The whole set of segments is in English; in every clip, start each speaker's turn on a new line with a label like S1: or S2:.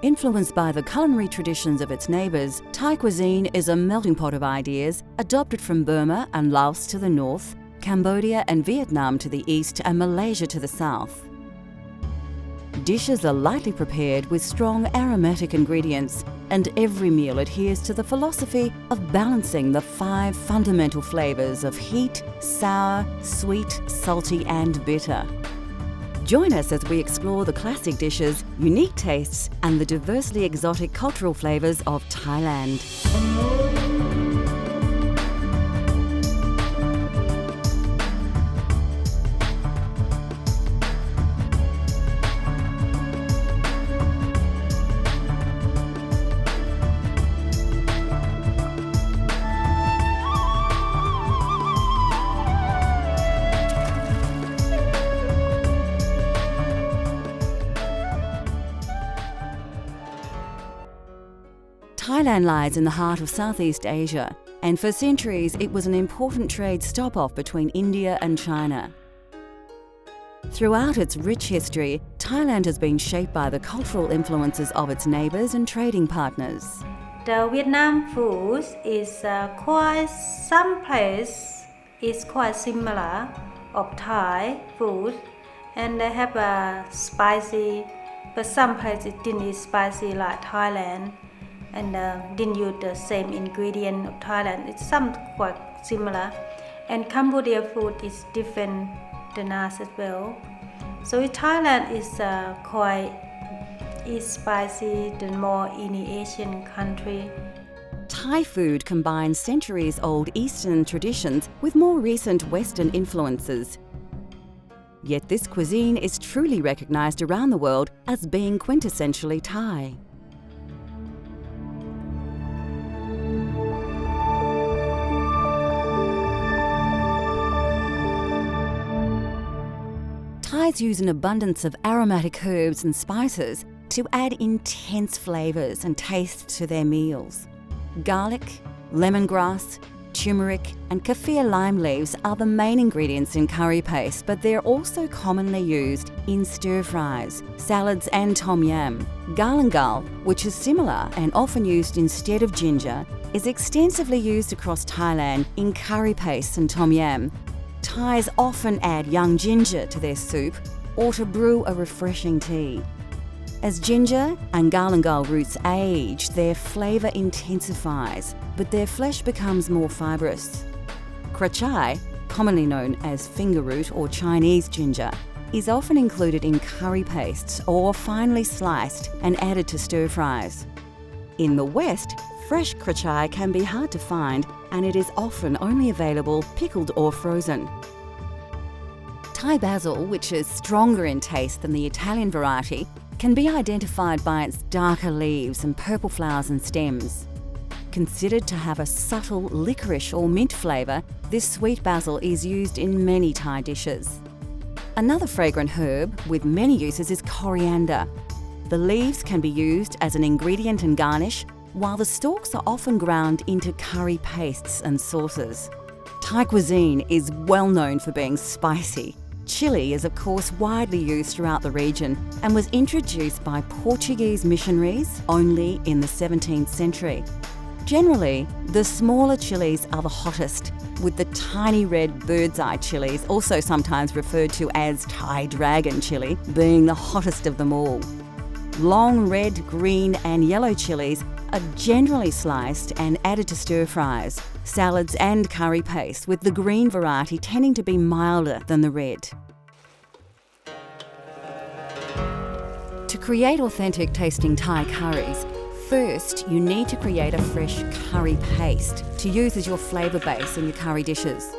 S1: Influenced by the culinary traditions of its neighbours, Thai cuisine is a melting pot of ideas adopted from Burma and Laos to the north, Cambodia and Vietnam to the east, and Malaysia to the south. Dishes are lightly prepared with strong aromatic ingredients, and every meal adheres to the philosophy of balancing the 5 fundamental flavours of heat, sour, sweet, salty and bitter. Join us as we explore the classic dishes, unique tastes and the diversely exotic cultural flavours of Thailand. Thailand lies in the heart of Southeast Asia, and for centuries it was an important trade stop-off between India and China. Throughout its rich history, Thailand has been shaped by the cultural influences of its neighbours and trading partners.
S2: The Vietnam food is some place is quite similar of Thai food, and they have a spicy, but some places didn't eat spicy like Thailand, and didn't use the same ingredient of Thailand. It's some quite similar, and Cambodia food is different than us as well. So Thailand is quite spicy than more any Asian country.
S1: Thai food combines centuries-old Eastern traditions with more recent Western influences. Yet this cuisine is truly recognised around the world as being quintessentially Thai. Thais use an abundance of aromatic herbs and spices to add intense flavours and tastes to their meals. Garlic, lemongrass, turmeric and kaffir lime leaves are the main ingredients in curry paste, but they're also commonly used in stir-fries, salads and tom yam. Galangal, which is similar and often used instead of ginger, is extensively used across Thailand in curry paste and tom yam. Thais often add young ginger to their soup or to brew a refreshing tea. As ginger and galangal roots age, their flavour intensifies, but their flesh becomes more fibrous. Krachai, commonly known as finger root or Chinese ginger, is often included in curry pastes or finely sliced and added to stir-fries. In the West, fresh krachai can be hard to find, and it is often only available pickled or frozen. Thai basil, which is stronger in taste than the Italian variety, can be identified by its darker leaves and purple flowers and stems. Considered to have a subtle licorice or mint flavour, this sweet basil is used in many Thai dishes. Another fragrant herb with many uses is coriander. The leaves can be used as an ingredient and garnish, while the stalks are often ground into curry pastes and sauces. Thai cuisine is well known for being spicy. Chili is of course widely used throughout the region and was introduced by Portuguese missionaries only in the 17th century. Generally, the smaller chilies are the hottest, with the tiny red bird's eye chilies, also sometimes referred to as Thai dragon chili, being the hottest of them all. Long red, green and yellow chilies are generally sliced and added to stir-fries, salads and curry paste, with the green variety tending to be milder than the red. To create authentic tasting Thai curries, first you need to create a fresh curry paste to use as your flavour base in your curry dishes.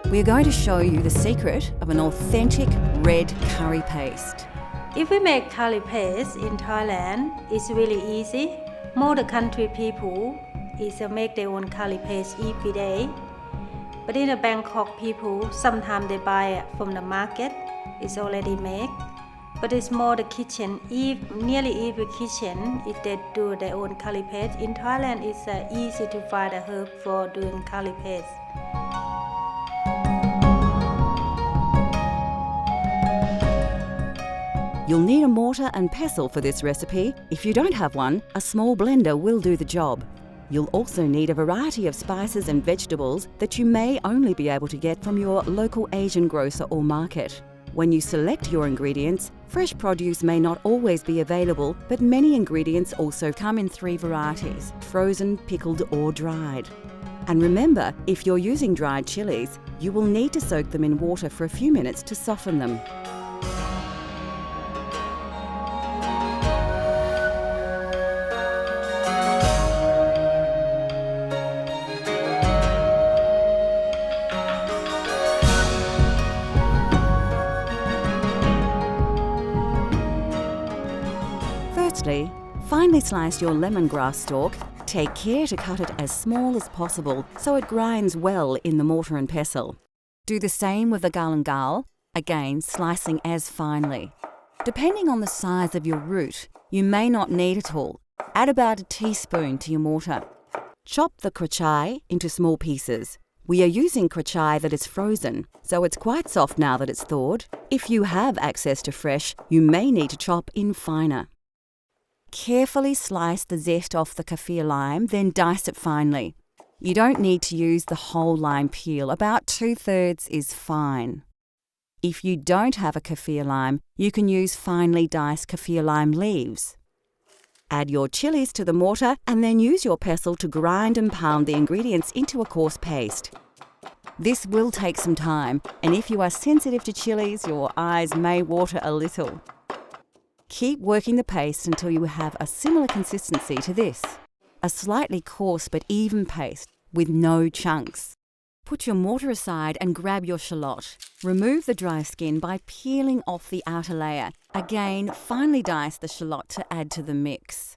S1: We are going to show you the secret of an authentic red curry paste.
S2: If we make curry paste in Thailand, it's really easy. More the country people is make their own curry paste every day. But in the Bangkok people, sometimes they buy it from the market. It's already made. But it's more the kitchen. Nearly every kitchen, if they do their own curry paste. In Thailand, it's easy to find a herb for doing curry paste.
S1: You'll need a mortar and pestle for this recipe. If you don't have one, a small blender will do the job. You'll also need a variety of spices and vegetables that you may only be able to get from your local Asian grocer or market. When you select your ingredients, fresh produce may not always be available, but many ingredients also come in 3 varieties: frozen, pickled or dried. And remember, if you're using dried chilies, you will need to soak them in water for a few minutes to soften them. Firstly, finely slice your lemongrass stalk. Take care to cut it as small as possible so it grinds well in the mortar and pestle. Do the same with the galangal, again slicing as finely. Depending on the size of your root, you may not need it all. Add about a teaspoon to your mortar. Chop the krachai into small pieces. We are using krachai that is frozen, so it's quite soft now that it's thawed. If you have access to fresh, you may need to chop in finer. Carefully slice the zest off the kaffir lime, then dice it finely. You don't need to use the whole lime peel, about 2/3 is fine. If you don't have a kaffir lime, you can use finely diced kaffir lime leaves. Add your chilies to the mortar and then use your pestle to grind and pound the ingredients into a coarse paste. This will take some time, and if you are sensitive to chilies, your eyes may water a little. Keep working the paste until you have a similar consistency to this, a slightly coarse but even paste with no chunks. Put your mortar aside and grab your shallot. Remove the dry skin by peeling off the outer layer. Again, finely dice the shallot to add to the mix.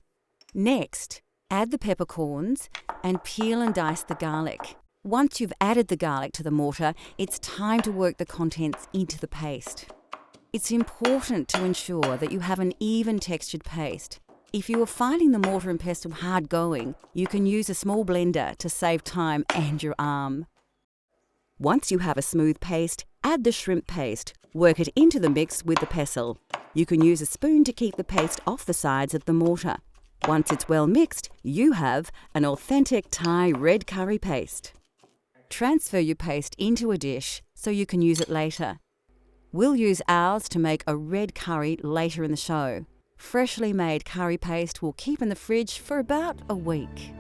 S1: Next, add the peppercorns and peel and dice the garlic. Once you've added the garlic to the mortar, it's time to work the contents into the paste. It's important to ensure that you have an even textured paste. If you are finding the mortar and pestle hard going, you can use a small blender to save time and your arm. Once you have a smooth paste, add the shrimp paste. Work it into the mix with the pestle. You can use a spoon to keep the paste off the sides of the mortar. Once it's well mixed, you have an authentic Thai red curry paste. Transfer your paste into a dish so you can use it later. We'll use ours to make a red curry later in the show. Freshly made curry paste will keep in the fridge for about a week.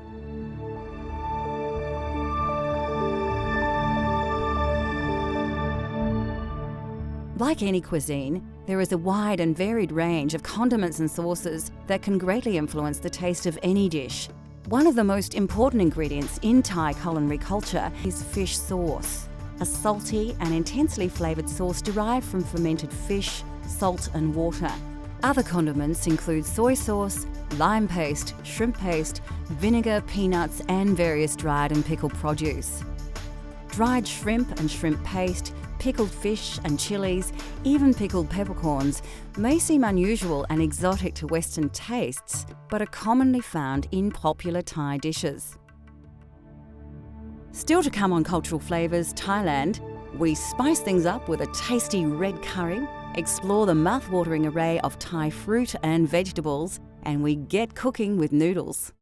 S1: Like any cuisine, there is a wide and varied range of condiments and sauces that can greatly influence the taste of any dish. One of the most important ingredients in Thai culinary culture is fish sauce, a salty and intensely flavoured sauce derived from fermented fish, salt and water. Other condiments include soy sauce, lime paste, shrimp paste, vinegar, peanuts and various dried and pickled produce. Dried shrimp and shrimp paste, pickled fish and chilies, even pickled peppercorns may seem unusual and exotic to Western tastes, but are commonly found in popular Thai dishes. Still to come on Cultural Flavours Thailand, we spice things up with a tasty red curry, explore the mouth-watering array of Thai fruit and vegetables, and we get cooking with noodles.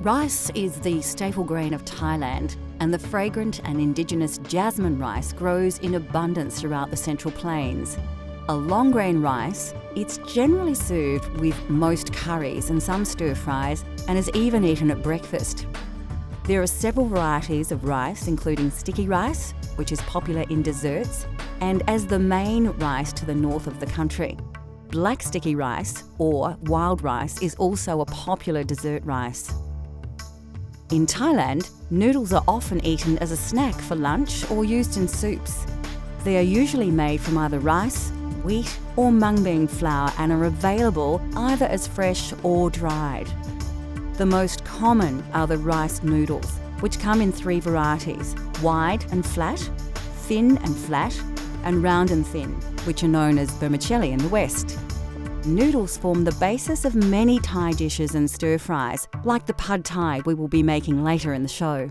S1: Rice is the staple grain of Thailand, and the fragrant and indigenous jasmine rice grows in abundance throughout the Central Plains. A long grain rice, it's generally served with most curries and some stir-fries, and is even eaten at breakfast. There are several varieties of rice, including sticky rice, which is popular in desserts, and as the main rice to the north of the country. Black sticky rice, or wild rice, is also a popular dessert rice. In Thailand, noodles are often eaten as a snack for lunch or used in soups. They are usually made from either rice, wheat or mung bean flour and are available either as fresh or dried. The most common are the rice noodles, which come in 3 varieties: wide and flat, thin and flat, and round and thin, which are known as vermicelli in the West. Noodles form the basis of many Thai dishes and stir-fries, like the pad Thai we will be making later in the show.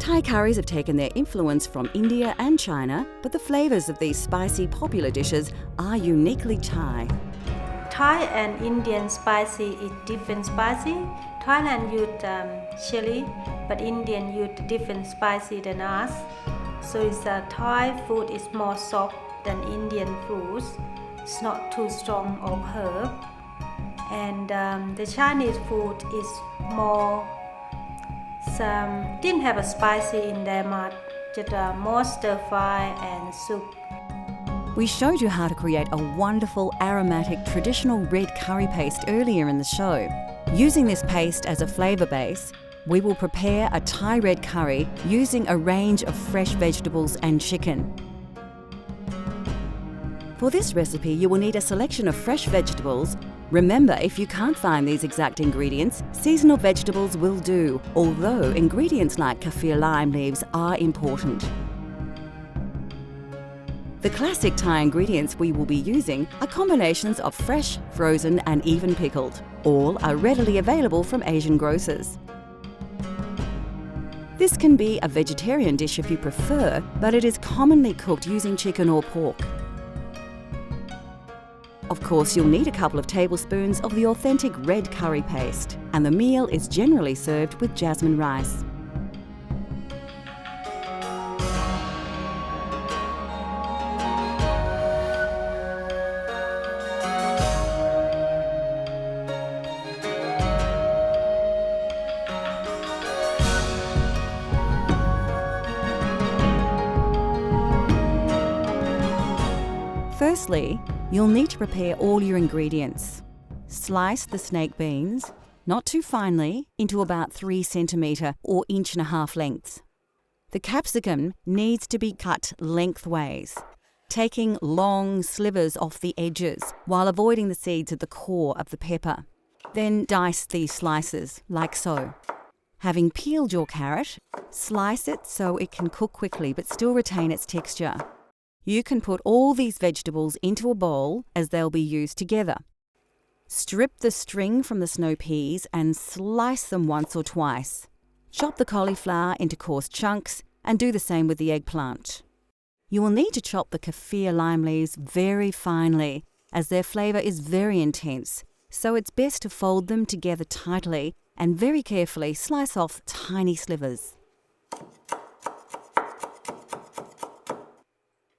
S1: Thai curries have taken their influence from India and China, but the flavours of these spicy popular dishes are uniquely Thai.
S2: Thai and Indian spicy is different spicy. Thailand use chili, but Indian use different spicy than us. So Thai food is more soft than Indian foods. It's not too strong of herb. And the Chinese food is more didn't have a spicy in their mouth, just more stir fry and soup.
S1: We showed you how to create a wonderful aromatic traditional red curry paste earlier in the show. Using this paste as a flavour base, we will prepare a Thai red curry using a range of fresh vegetables and chicken. For this recipe, you will need a selection of fresh vegetables. Remember, if you can't find these exact ingredients, seasonal vegetables will do, although ingredients like kaffir lime leaves are important. The classic Thai ingredients we will be using are combinations of fresh, frozen and even pickled. All are readily available from Asian grocers. This can be a vegetarian dish if you prefer, but it is commonly cooked using chicken or pork. Of course, you'll need a couple of tablespoons of the authentic red curry paste, and the meal is generally served with jasmine rice. Firstly, you'll need to prepare all your ingredients. Slice the snake beans, not too finely, into about 3 centimetre or 1.5 inch lengths. The capsicum needs to be cut lengthways, taking long slivers off the edges while avoiding the seeds at the core of the pepper. Then dice these slices, like so. Having peeled your carrot, slice it so it can cook quickly but still retain its texture. You can put all these vegetables into a bowl as they'll be used together. Strip the string from the snow peas and slice them once or twice. Chop the cauliflower into coarse chunks and do the same with the eggplant. You will need to chop the kaffir lime leaves very finely as their flavour is very intense, so it's best to fold them together tightly and very carefully slice off tiny slivers.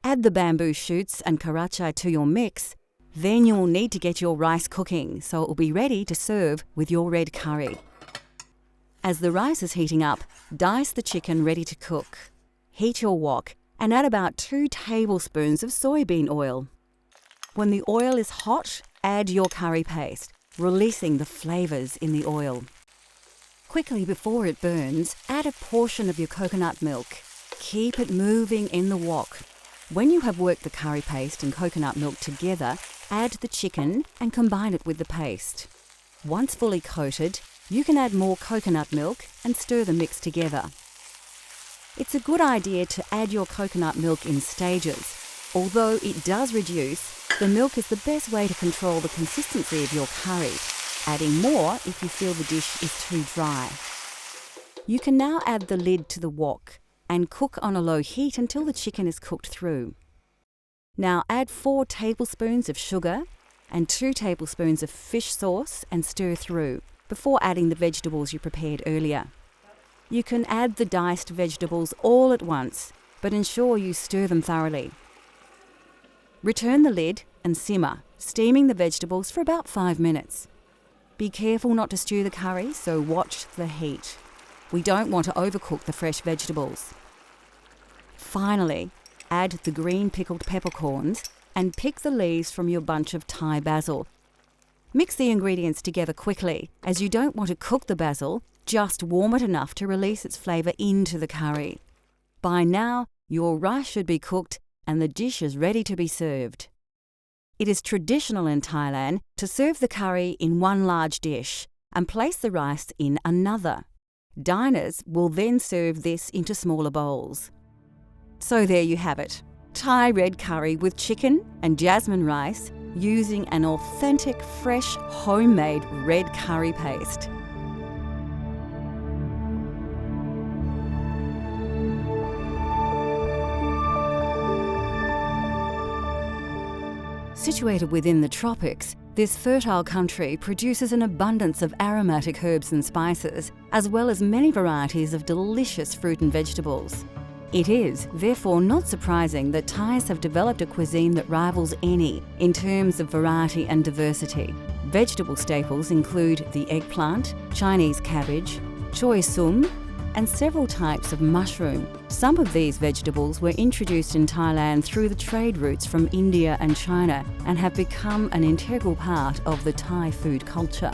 S1: Add the bamboo shoots and karachai to your mix. Then you will need to get your rice cooking so it will be ready to serve with your red curry. As the rice is heating up, dice the chicken ready to cook. Heat your wok and add about 2 tablespoons of soybean oil. When the oil is hot, add your curry paste, releasing the flavours in the oil. Quickly before it burns, add a portion of your coconut milk. Keep it moving in the wok. When you have worked the curry paste and coconut milk together, add the chicken and combine it with the paste. Once fully coated, you can add more coconut milk and stir the mix together. It's a good idea to add your coconut milk in stages. Although it does reduce, the milk is the best way to control the consistency of your curry, adding more if you feel the dish is too dry. You can now add the lid to the wok and cook on a low heat until the chicken is cooked through. Now add 4 tablespoons of sugar and 2 tablespoons of fish sauce and stir through before adding the vegetables you prepared earlier. You can add the diced vegetables all at once, but ensure you stir them thoroughly. Return the lid and simmer, steaming the vegetables for about 5 minutes. Be careful not to stew the curry, so watch the heat. We don't want to overcook the fresh vegetables. Finally, add the green pickled peppercorns and pick the leaves from your bunch of Thai basil. Mix the ingredients together quickly, as you don't want to cook the basil, just warm it enough to release its flavour into the curry. By now, your rice should be cooked and the dish is ready to be served. It is traditional in Thailand to serve the curry in one large dish and place the rice in another. Diners will then serve this into smaller bowls. So there you have it, Thai red curry with chicken and jasmine rice using an authentic, fresh, homemade red curry paste. Situated within the tropics, this fertile country produces an abundance of aromatic herbs and spices, as well as many varieties of delicious fruit and vegetables. It is, therefore, not surprising that Thais have developed a cuisine that rivals any in terms of variety and diversity. Vegetable staples include the eggplant, Chinese cabbage, choy sum, and several types of mushroom. Some of these vegetables were introduced in Thailand through the trade routes from India and China and have become an integral part of the Thai food culture.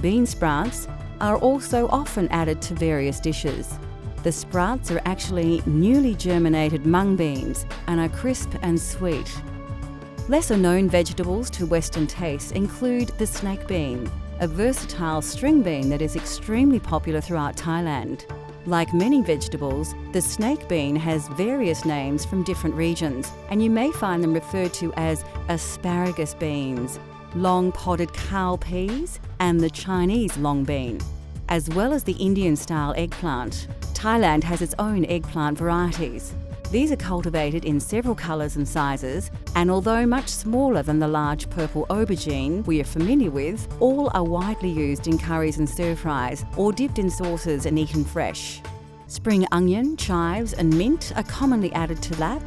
S1: Bean sprouts are also often added to various dishes. The sprouts are actually newly germinated mung beans and are crisp and sweet. Lesser known vegetables to Western tastes include the snake bean, a versatile string bean that is extremely popular throughout Thailand. Like many vegetables, the snake bean has various names from different regions, and you may find them referred to as asparagus beans, long podded cowpeas, and the Chinese long bean, as well as the Indian-style eggplant. Thailand has its own eggplant varieties. These are cultivated in several colours and sizes, and although much smaller than the large purple aubergine we are familiar with, all are widely used in curries and stir-fries or dipped in sauces and eaten fresh. Spring onion, chives and mint are commonly added to lap,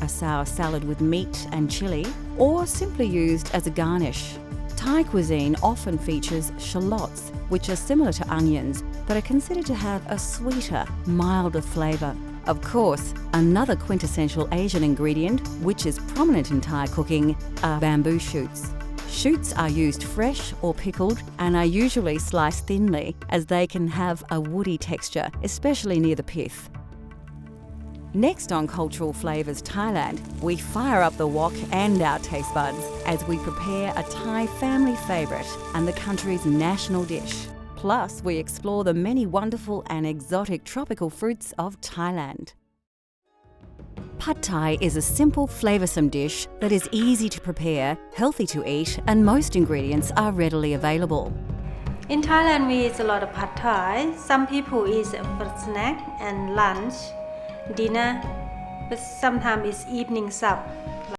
S1: a sour salad with meat and chilli, or simply used as a garnish. Thai cuisine often features shallots, which are similar to onions but are considered to have a sweeter, milder flavour. Of course, another quintessential Asian ingredient, which is prominent in Thai cooking, are bamboo shoots. Shoots are used fresh or pickled and are usually sliced thinly as they can have a woody texture, especially near the pith. Next on Cultural Flavours Thailand, we fire up the wok and our taste buds as we prepare a Thai family favourite and the country's national dish. Plus, we explore the many wonderful and exotic tropical fruits of Thailand. Pad Thai is a simple, flavoursome dish that is easy to prepare, healthy to eat, and most ingredients are readily available.
S2: In Thailand, we eat a lot of pad thai. Some people eat for snack and lunch, dinner, but sometimes it's evening sup.